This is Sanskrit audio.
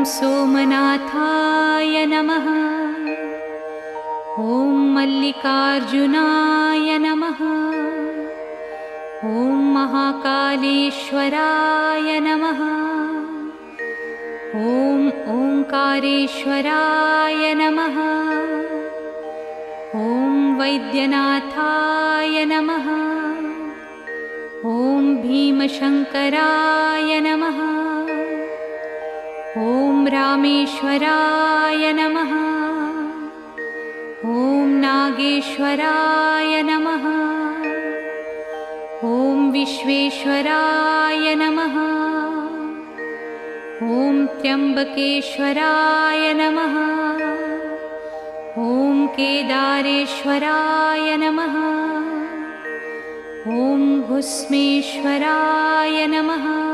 सोमनाथाय नमः। ॐ मल्लिकार्जुनाय नमः। ॐ महाकालेश्वराय नमः। ॐ ओंकारेश्वराय नमः। ॐ वैद्यनाथाय नमः। ॐ भीमशंकराय नमः। ॐ रामेश्वराय नमः। ॐ नागेश्वराय नमः। ॐ विश्वेश्वराय नमः। ॐ त्र्यंबकेश्वराय नमः। ॐ केदारेश्वराय नमः। ॐ घुस्मेश्वराय नमः।